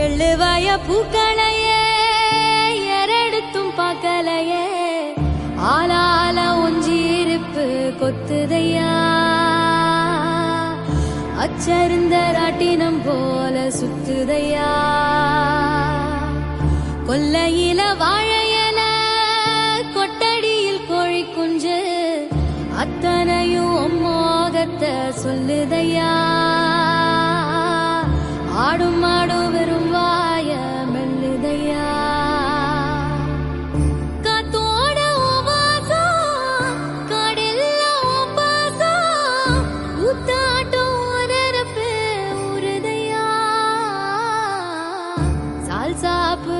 எள்ளுவாய பூக்களையே எரெடுத்தும் பார்க்கலையே ஆளால ஒஞ்சிருப்பு கொத்துதையா அச்சருந்த ராட்டினம் போல சுத்துதையா கொல்லையில வாழையல கொட்டடியில் கோழி குஞ்சு அத்தனையும் மோகத்தை சொல்லுதையா ஆடும் மாடும் வெறும் வாய மெல்லுதையா காத்தோட வாசம் காடெல்லாம் பாசம் ஊத்தாட்டம் நரப்பு உருதையா சால் சாப்பு